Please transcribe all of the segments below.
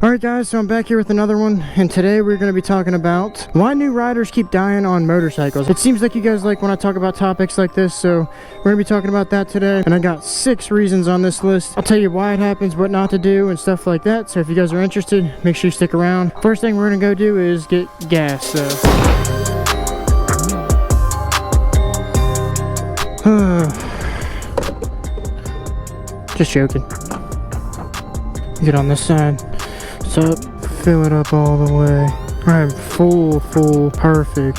Alright guys, so I'm back here with another one, and today we're going to be talking about why new riders keep dying on motorcycles. It seems like you guys like when I talk about topics like this, so we're going to be talking about that today. And I got 6 reasons on this list. I'll tell you why it happens, what not to do, and stuff like that. So if you guys are interested, make sure you stick around. First thing we're going to go do is get gas, so. Just joking. Get on this side. Up, fill it up all the way. I'm full, perfect.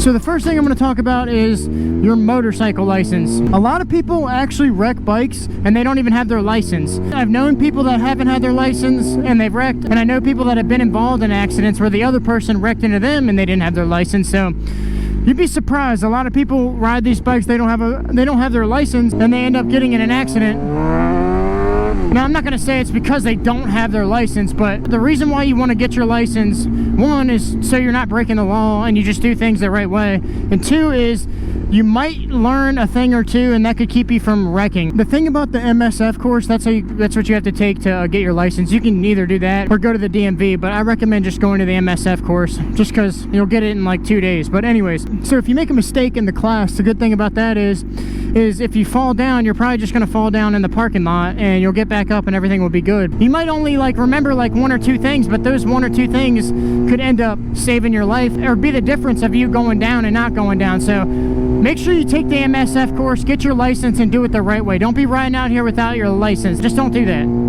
So the first thing I'm going to talk about is your motorcycle license. A lot of people actually wreck bikes and they don't even have their license. I've known people that haven't had their license and they've wrecked, and I know people that have been involved in accidents where the other person wrecked into them and they didn't have their license. So you'd be surprised. A lot of people ride these bikes, they don't have their license, and they end up getting in an accident. Now, I'm not going to say it's because they don't have their license, but the reason why you want to get your license, one, is so you're not breaking the law and you just do things the right way. And 2 is you might learn a thing or two, and that could keep you from wrecking. The thing about the MSF course, that's what you have to take to get your license. You can either do that or go to the DMV, but I recommend just going to the MSF course just because you'll get it in like 2 days. But anyways, so if you make a mistake in the class, the good thing about that is if you fall down, you're probably just going to fall down in the parking lot and you'll get back up and everything will be good. You might only remember 1 or 2 things, but those 1 or 2 things could end up saving your life or be the difference of you going down and not going down. So make sure you take the MSF course, get your license, and do it the right way. Don't be riding out here without your license. Just don't do that.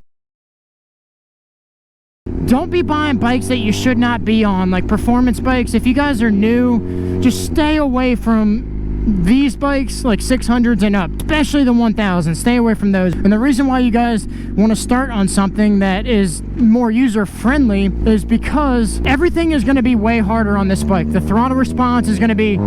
Don't be buying bikes that you should not be on, like performance bikes. If you guys are new, just stay away from these bikes, like 600s and up, especially the 1000s. Stay away from those. And the reason why you guys want to start on something that is more user friendly is because everything is going to be way harder on this bike. The throttle response is going to be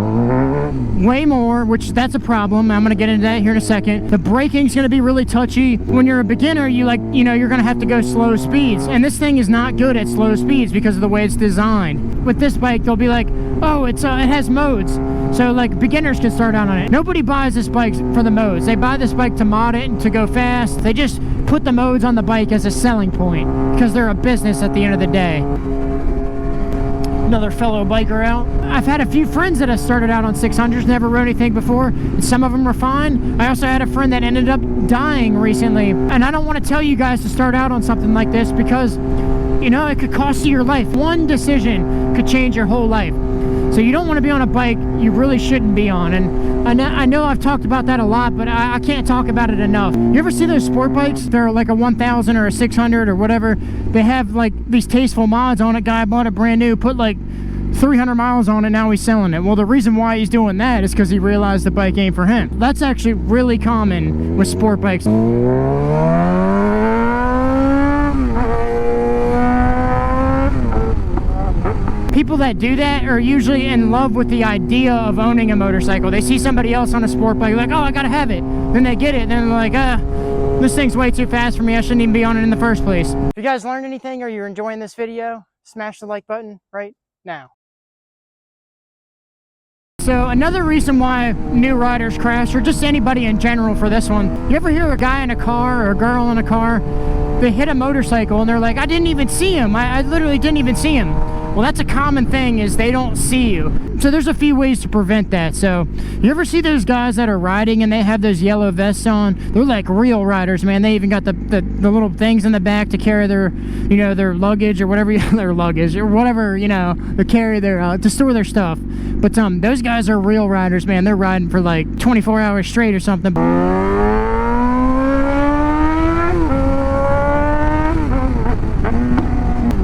way more, which that's a problem. I'm going to get into that here in a second. The braking is going to be really touchy. When you're a beginner, you're going to have to go slow speeds, and this thing is not good at slow speeds because of the way it's designed. With this bike, they'll be like, oh, it has modes, so like beginners can start out on it. Nobody buys this bike for the modes. They buy this bike to mod it and to go fast. They just put the modes on the bike as a selling point because they're a business at the end of the day. Another fellow biker out. I've had a few friends that have started out on 600s, never rode anything before, and some of them were fine. I also had a friend that ended up dying recently, and I don't want to tell you guys to start out on something like this because, you know, it could cost you your life. One decision could change your whole life. So you don't want to be on a bike you really shouldn't be on. And I know I've talked about that a lot, but I can't talk about it enough. You ever see those sport bikes? They're like a 1000 or a 600 or whatever. They have like these tasteful mods on it. Guy bought it brand new, put like 300 miles on it, now he's selling it. Well, the reason why he's doing that is because he realized the bike ain't for him. That's actually really common with sport bikes. People that do that are usually in love with the idea of owning a motorcycle. They see somebody else on a sport bike, like, oh, I gotta have it. Then they get it, then they're like, this thing's way too fast for me. I shouldn't even be on it in the first place. If you guys learned anything or you're enjoying this video, smash the like button right now. So another reason why new riders crash, or just anybody in general for this one, you ever hear a guy in a car or a girl in a car, they hit a motorcycle and they're like, I didn't even see him. I literally didn't even see him. Well, that's a common thing, is they don't see you. So there's a few ways to prevent that. So you ever see those guys that are riding and they have those yellow vests on? They're like real riders, man. They even got the little things in the back to carry their, you know, their luggage or whatever, their luggage or whatever, you know, to carry their, to store their stuff. But those guys are real riders, man. They're riding for like 24 hours straight or something.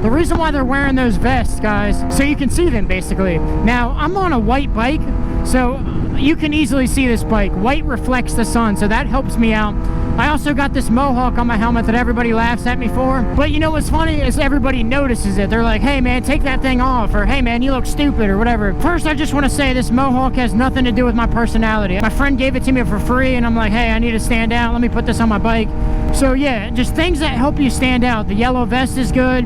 The reason why they're wearing those vests, guys, so you can see them basically. Now, I'm on a white bike, so you can easily see this bike. White reflects the sun, so that helps me out. I also got this mohawk on my helmet that everybody laughs at me for. But you know what's funny is everybody notices it. They're like, hey man, take that thing off, or hey man, you look stupid, or whatever. First, I just want to say this mohawk has nothing to do with my personality. My friend gave it to me for free, and I'm like, hey, I need to stand out. Let me put this on my bike. So yeah, just things that help you stand out. The yellow vest is good.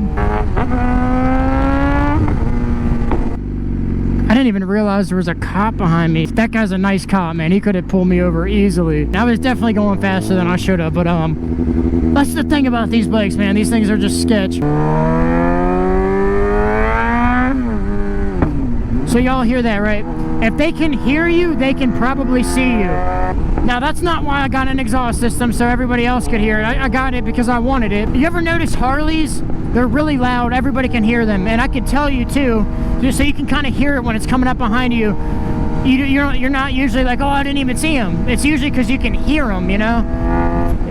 I didn't even realize there was a cop behind me. That guy's a nice cop, man. He could have pulled me over easily. I was definitely going faster than I should have, but that's the thing about these bikes, man. These things are just sketch. So y'all hear that, right? If they can hear you, they can probably see you. Now, that's not why I got an exhaust system, so everybody else could hear it. I got it because I wanted it. You ever notice Harleys? They're really loud. Everybody can hear them. And I could tell you, too, just so you can kind of hear it when it's coming up behind you. You're not usually like, oh, I didn't even see them. It's usually because you can hear them, you know?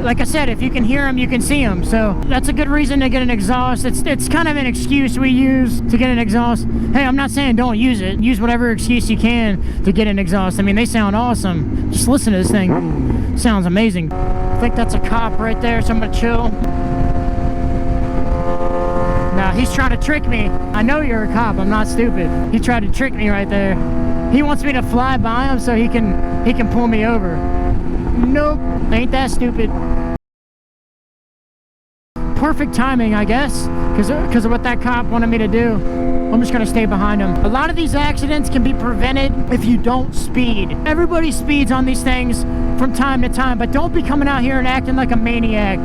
Like I said, if you can hear them, you can see them. So that's a good reason to get an exhaust. It's kind of an excuse we use to get an exhaust. Hey, I'm not saying don't use it. Use whatever excuse you can to get an exhaust. I mean, they sound awesome. Just listen to this thing. Sounds amazing. I think that's a cop right there, so I'm gonna chill. Now, he's trying to trick me. I know you're a cop. I'm not stupid. He tried to trick me right there. He wants me to fly by him so he can pull me over. Nope, ain't that stupid. Perfect timing, I guess, because of what that cop wanted me to do. I'm just gonna stay behind him. A lot of these accidents can be prevented if you don't speed. Everybody speeds on these things from time to time, but don't be coming out here and acting like a maniac.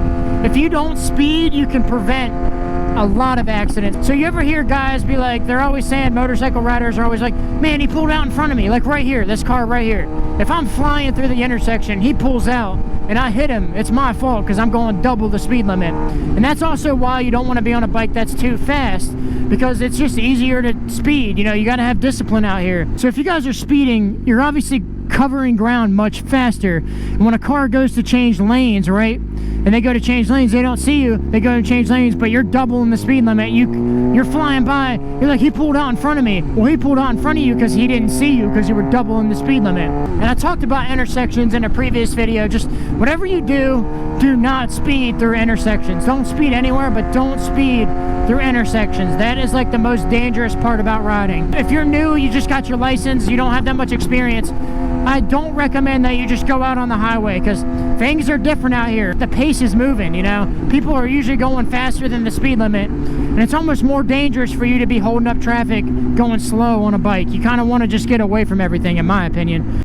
If you don't speed, you can prevent a lot of accidents. So you ever hear guys be like, they're always saying, motorcycle riders are always like, man, he pulled out in front of me, like right here, this car right here. If I'm flying through the intersection, he pulls out and I hit him, it's my fault because I'm going double the speed limit. And that's also why you don't want to be on a bike that's too fast, because it's just easier to speed. You know, you got to have discipline out here. So if you guys are speeding, you're obviously covering ground much faster. And when a car goes to change lanes, right, and they go to change lanes, they don't see you, they go to change lanes, but you're doubling the speed limit. You're flying by, you're like, he pulled out in front of me. Well, he pulled out in front of you because he didn't see you because you were doubling the speed limit. And I talked about intersections in a previous video. Just whatever you do not speed through intersections. Don't speed anywhere, but don't speed through intersections. That is like the most dangerous part about riding. If you're new, you just got your license, you don't have that much experience, I don't recommend that you just go out on the highway, because things are different out here. The pace is moving, you know. People are usually going faster than the speed limit, and it's almost more dangerous for you to be holding up traffic going slow on a bike. You kind of want to just get away from everything, in my opinion.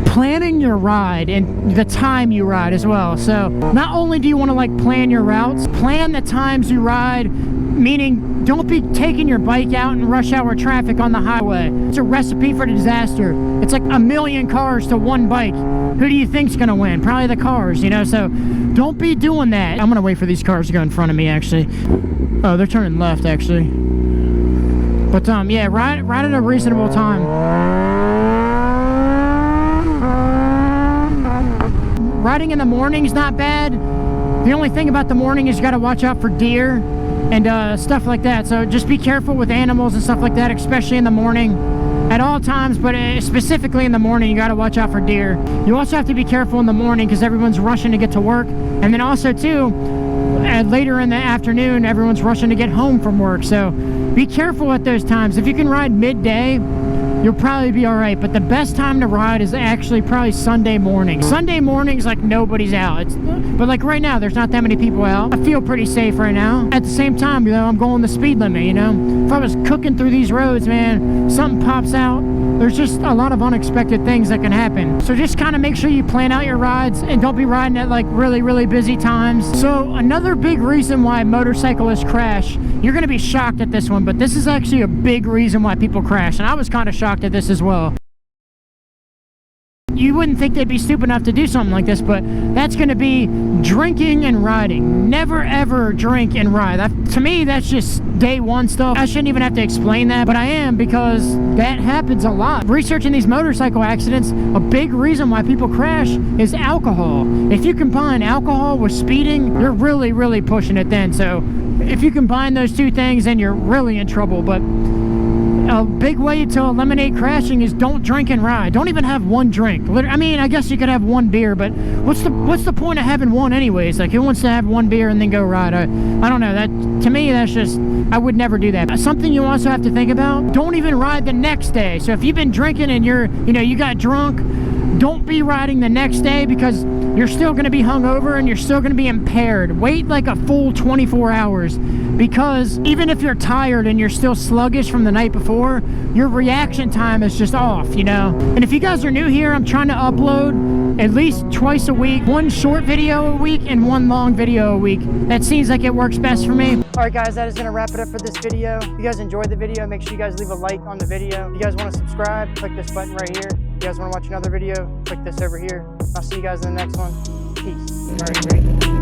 Planning your ride and the time you ride as well. So not only do you want to like plan your routes, plan the times you ride, meaning don't be taking your bike out in rush hour traffic on the highway. It's a recipe for disaster. It's like a million cars to one bike. Who do you think's gonna win? Probably the cars, you know. So don't be doing that. I'm gonna wait for these cars to go in front of me, actually. Oh, they're turning left, actually. But yeah, ride at a reasonable time. Riding in the morning's not bad. The only thing about the morning is you gotta watch out for deer and stuff like that. So just be careful with animals and stuff like that, especially in the morning. At all times, but specifically in the morning, you gotta watch out for deer. You also have to be careful in the morning because everyone's rushing to get to work. And then also too, later in the afternoon, everyone's rushing to get home from work. So be careful at those times. If you can ride midday, you'll probably be all right. But the best time to ride is actually probably Sunday morning. Sunday mornings, like nobody's out. But like right now, there's not that many people out. I feel pretty safe right now. At the same time, you know, I'm going the speed limit, you know. If I was cooking through these roads, man, something pops out. There's just a lot of unexpected things that can happen. So just kind of make sure you plan out your rides and don't be riding at like really, really busy times. So another big reason why motorcyclists crash, you're gonna be shocked at this one, but this is actually a big reason why people crash. And I was kind of shocked at this as well. You wouldn't think they'd be stupid enough to do something like this, but that's going to be drinking and riding. Never ever drink and ride. To me, that's just day one stuff. I shouldn't even have to explain that, but I am, because that happens a lot. Researching these motorcycle accidents, a big reason why people crash is alcohol. If you combine alcohol with speeding, you're really, really pushing it then. So if you combine those two things, then you're really in trouble. But a big way to eliminate crashing is don't drink and ride. Don't even have one drink. I mean, I guess you could have one beer, but what's the point of having one anyways? Like, who wants to have one beer and then go ride? I don't know. That, to me, that's just, I would never do that. Something you also have to think about, don't even ride the next day. So if you've been drinking and you got drunk, don't be riding the next day, because you're still going to be hungover and you're still going to be impaired. Wait like a full 24 hours, because even if you're tired and you're still sluggish from the night before, your reaction time is just off, you know? And if you guys are new here, I'm trying to upload at least twice a week, one short video a week and one long video a week. That seems like it works best for me. All right, guys, that is going to wrap it up for this video. If you guys enjoyed the video, make sure you guys leave a like on the video. If you guys want to subscribe, click this button right here. If you guys want to watch another video, click this over here. I'll see you guys in the next one. Peace. All right, great.